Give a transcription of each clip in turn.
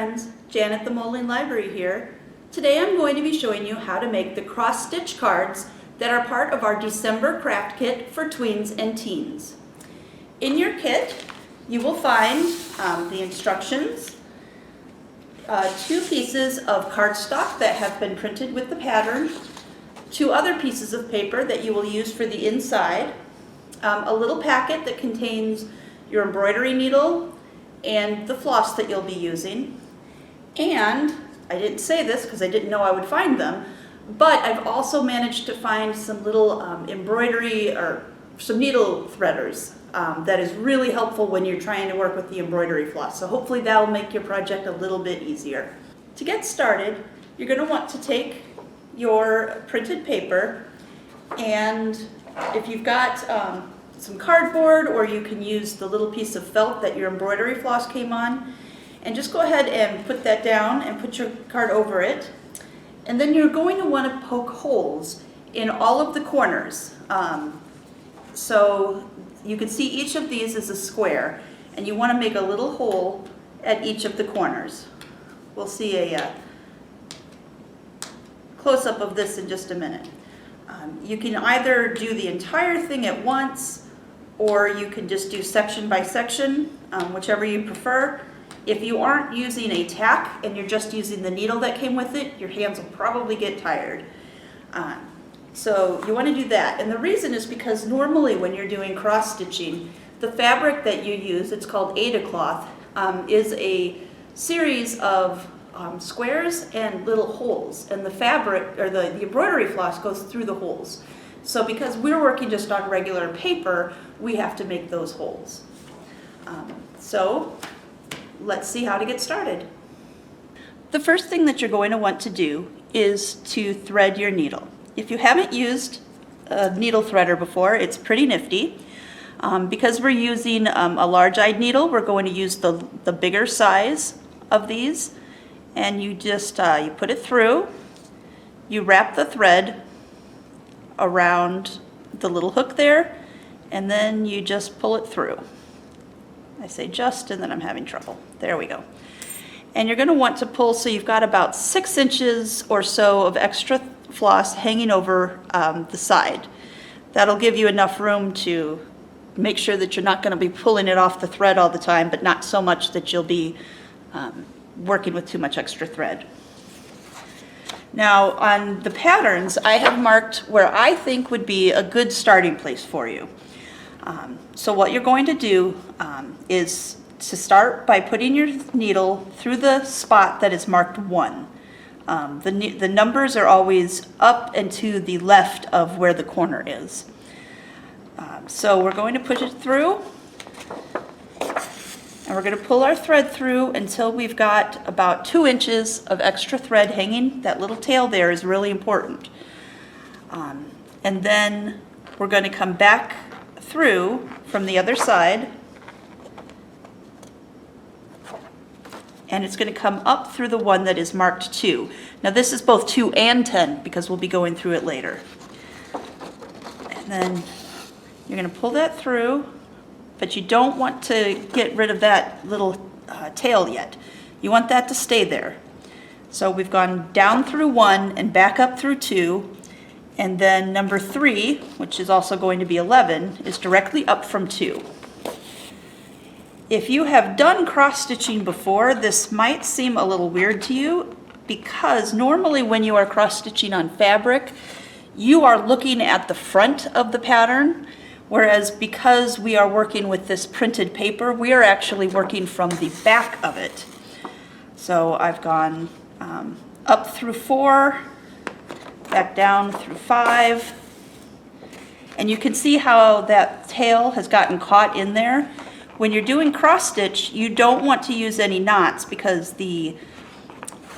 friends, Janet the Molding Library here. Today I'm going to be showing you how to make the cross-stitch cards that are part of our December craft kit for tweens and teens. In your kit you will find the instructions, 2 pieces of cardstock that have been printed with the pattern, 2 other pieces of paper that you will use for the inside, a little packet that contains your embroidery needle and the floss that you'll be using. And I didn't say this because I didn't know I would find them, but I've also managed to find some little embroidery or some needle threaders that is really helpful when you're trying to work with the embroidery floss. So hopefully that will make your project a little bit easier. To get started, you're going to want to take your printed paper, and if you've got some cardboard, or you can use the little piece of felt that your embroidery floss came on, and just go ahead and put that down and put your card over it. And then you're going to want to poke holes in all of the corners. So you can see each of these is a square, and you want to make a little hole at each of the corners. We'll see a close-up of this in just a minute. You can either do the entire thing at once, or you can just do section by section, whichever you prefer. If you aren't using a tack and you're just using the needle that came with it, your hands will probably get tired. So you want to do that. And the reason is because normally when you're doing cross stitching, the fabric that you use, it's called Aida cloth, is a series of squares and little holes, and the fabric or the embroidery floss goes through the holes. So because we're working just on regular paper, we have to make those holes. So let's see how to get started. The first thing that you're going to want to do is to thread your needle. If you haven't used a needle threader before, it's pretty nifty. Because we're using a large-eyed needle, we're going to use the bigger size of these. And you just you put it through, you wrap the thread around the little hook there, and then you just pull it through. I say just, and then I'm having trouble. There we go. And you're going to want to pull so you've got about 6 inches or so of extra floss hanging over the side. That'll give you enough room to make sure that you're not going to be pulling it off the thread all the time, but not so much that you'll be working with too much extra thread. Now on the patterns, I have marked where I think would be a good starting place for you. So what you're going to do is to start by putting your needle through the spot that is marked 1. The numbers are always up and to the left of where the corner is. So we're going to push it through, and we're going to pull our thread through until we've got about 2 inches of extra thread hanging. That little tail there is really important. And then we're going to come back through from the other side, and it's going to come up through the one that is marked 2. Now this is both 2 and 10 because we'll be going through it later. And then you're going to pull that through, but you don't want to get rid of that little tail yet. You want that to stay there. So we've gone down through 1 and back up through 2, and then number 3, which is also going to be 11, is directly up from 2. If you have done cross stitching before, this might seem a little weird to you, because normally when you are cross stitching on fabric, you are looking at the front of the pattern. Whereas because we are working with this printed paper, we are actually working from the back of it. So I've gone up through 4, back down through 5, and you can see how that tail has gotten caught in there. When you're doing cross stitch, you don't want to use any knots because the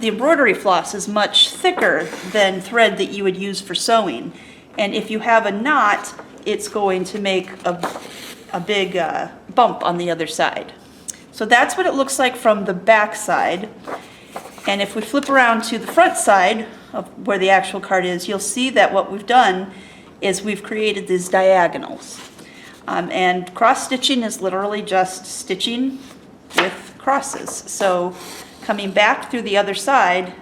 embroidery floss is much thicker than thread that you would use for sewing. And if you have a knot, it's going to make a big bump on the other side. So that's what it looks like from the back side. And if we flip around to the front side of where the actual card is, you'll see that what we've done is we've created these diagonals. And cross stitching is literally just stitching with crosses. So Coming back through the other side,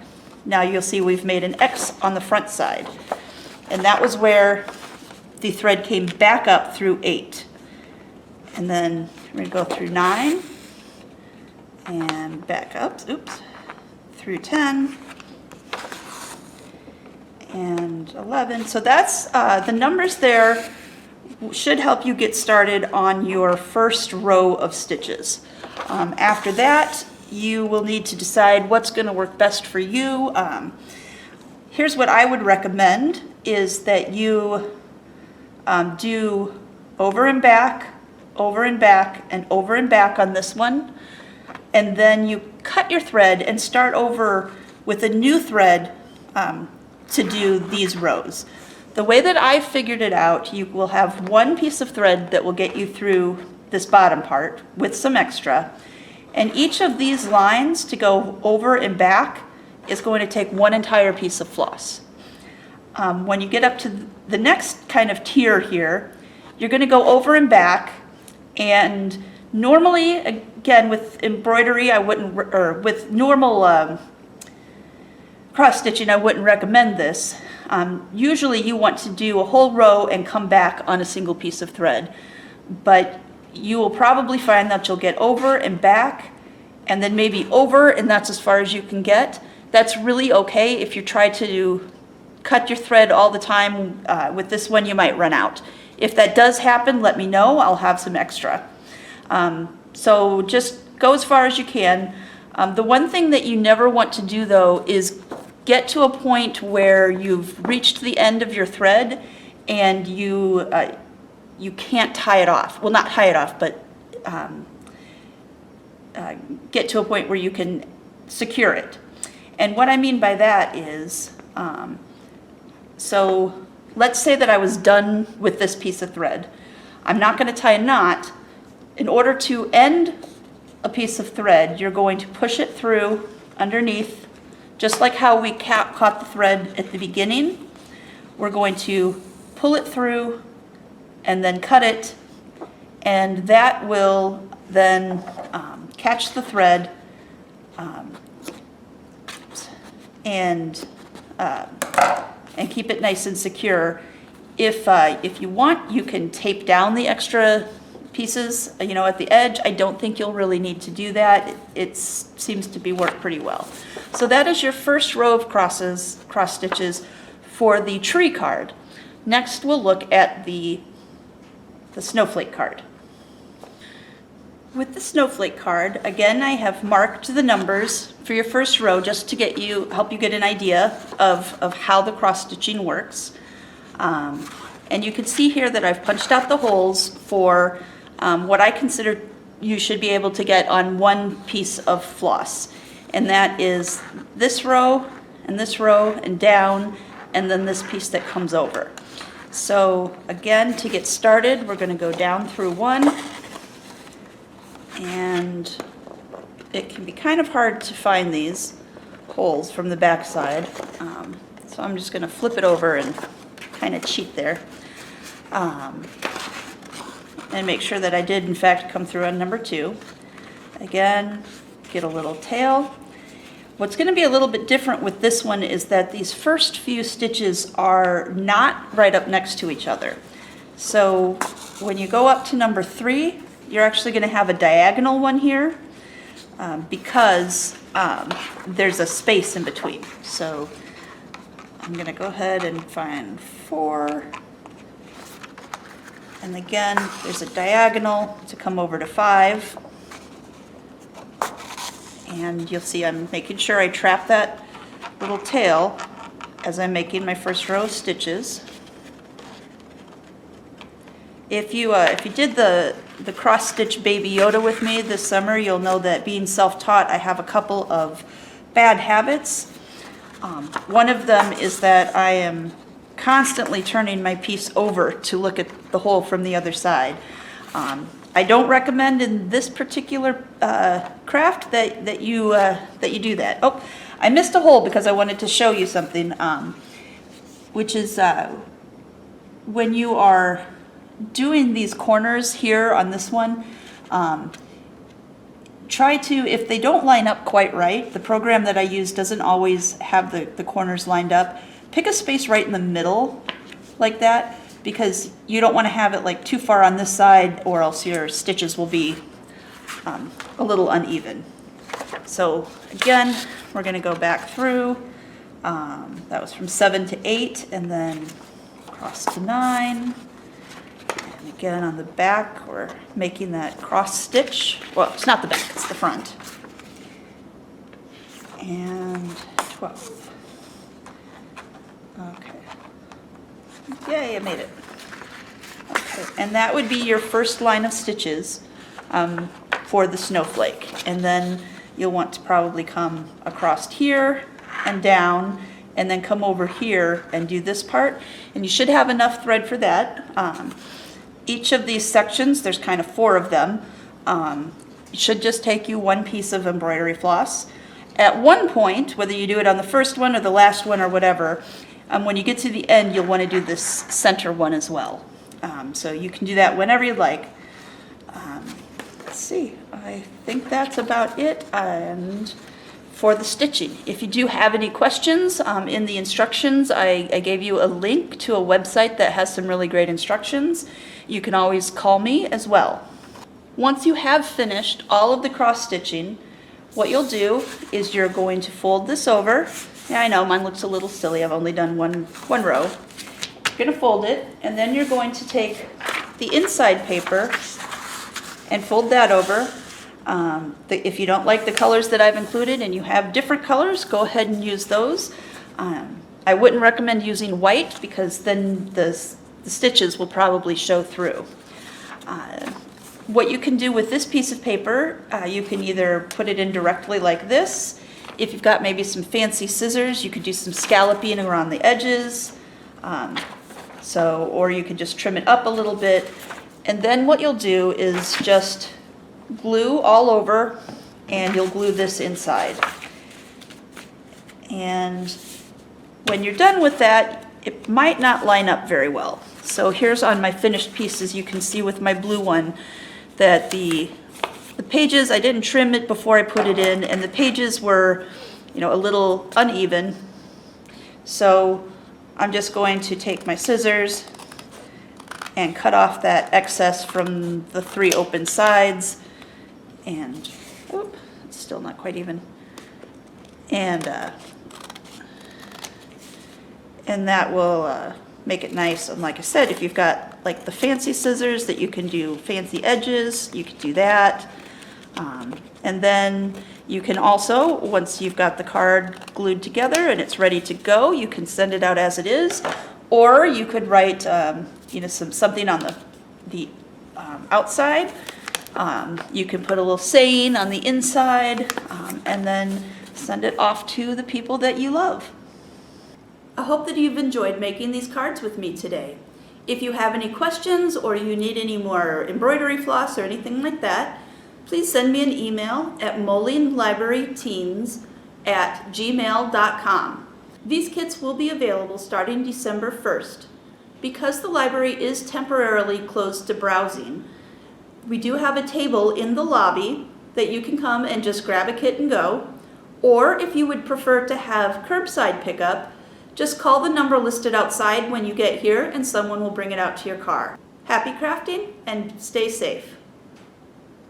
now you'll see we've made an X on the front side. And that was where the thread came back up through 8. And then we're going to go through 9 and back up, oops, through 10 and 11. So that's the numbers there should help you get started on your first row of stitches. After that, you will need to decide what's going to work best for you. Here's what I would recommend is that you do over and back, over and back, and over and back on this one. And then you cut your thread and start over with a new thread to do these rows. The way that I figured it out, you will have one piece of thread that will get you through this bottom part with some extra. And each of these lines to go over and back is going to take one entire piece of floss. When you get up to the next kind of tier here, you're going to go over and back, and normally, again, with embroidery, I wouldn't, or with normal cross stitching, I wouldn't recommend this. Usually you want to do a whole row and come back on a single piece of thread, but you will probably find that you'll get over and back, and then maybe over, and that's as far as you can get. That's really okay. If you try to cut your thread all the time with this one, you might run out. If that does happen, let me know. I'll have some extra. So just go as far as you can. The one thing that you never want to do, though, is get to a point where you've reached the end of your thread and you can't tie it off. Well, not tie it off, but get to a point where you can secure it. And what I mean by that is, so let's say that I was done with this piece of thread. I'm not going to tie a knot. In order to end a piece of thread, you're going to push it through underneath, just like how we caught the thread at the beginning. We're going to pull it through and then cut it, and that will then catch the thread and keep it nice and secure. If you want, you can tape down the extra pieces, at the edge. I don't think you'll really need to do that. It seems to be worked pretty well. So that is your first row of cross stitches for the tree card. Next, we'll look at the snowflake card. With the snowflake card, again, I have marked the numbers for your first row just to help you get an idea of how the cross stitching works. And you can see here that I've punched out the holes for what I consider you should be able to get on one piece of floss. And that is this row and down, and then this piece that comes over. So again, to get started, we're going to go down through one, and it can be kind of hard to find these holes from the back side. So I'm just going to flip it over and kind of cheat there. And make sure that I did in fact come through on number 2. Again, get a little tail. What's going to be a little bit different with this one is that these first few stitches are not right up next to each other. So when you go up to number 3, you're actually going to have a diagonal one here because there's a space in between. So I'm going to go ahead and find 4. And again, there's a diagonal to come over to 5. And you'll see I'm making sure I trap that little tail as I'm making my first row of stitches. If you did the cross stitch Baby Yoda with me this summer, you'll know that being self-taught, I have a couple of bad habits. One of them is that I am constantly turning my piece over to look at the hole from the other side. I don't recommend in this particular craft that you do that. Oh, I missed a hole because I wanted to show you something, which is when you are doing these corners here on this one, try to, if they don't line up quite right, the program that I use doesn't always have the corners lined up, pick a space right in the middle like that, because you don't want to have it like too far on this side, or else your stitches will be a little uneven. So again, we're going to go back through. That was from 7 to 8, and then across to 9. And again on the back, we're making that cross stitch. Well, it's not the back, it's the front. And 12. Okay. Yay, I made it. Okay, and that would be your first line of stitches for the snowflake. And then you'll want to probably come across here and down, and then come over here and do this part. And you should have enough thread for that. Each of these sections, there's kind of 4 of them, it should just take you 1 piece of embroidery floss. At one point, whether you do it on the first one or the last one or whatever, when you get to the end, you'll want to do this center one as well. So you can do that whenever you like. Let's see, I think that's about it. And for the stitching, if you do have any questions, in the instructions, I gave you a link to a website that has some really great instructions. You can always call me as well. Once you have finished all of the cross stitching, what you'll do is you're going to fold this over. Yeah, I know mine looks a little silly. I've only done one row. You're going to fold it, and then you're going to take the inside paper and fold that over. If you don't like the colors that I've included and you have different colors, go ahead and use those. I wouldn't recommend using white, because then the stitches will probably show through. What you can do with this piece of paper, you can either put it in directly like this. If you've got maybe some fancy scissors, you could do some scalloping around the edges. Or you could just trim it up a little bit. And then what you'll do is just glue all over, and you'll glue this inside. And when you're done with that, it might not line up very well. So here's on my finished pieces, you can see with my blue one that the pages, I didn't trim it before I put it in, and the pages were, a little uneven. So I'm just going to take my scissors and cut off that excess from the 3 open sides. And, it's still not quite even. And that will make it nice. And like I said, if you've got like the fancy scissors that you can do fancy edges, you can do that. And then you can also, once you've got the card glued together and it's ready to go, you can send it out as it is. Or you could write, something on the outside. You can put a little saying on the inside, and then send it off to the people that you love. I hope that you've enjoyed making these cards with me today. If you have any questions or you need any more embroidery floss or anything like that, please send me an email at moldinglibraryteens@gmail.com. These kits will be available starting December 1st. Because the library is temporarily closed to browsing, we do have a table in the lobby that you can come and just grab a kit and go. Or if you would prefer to have curbside pickup, just call the number listed outside when you get here and someone will bring it out to your car. Happy crafting and stay safe.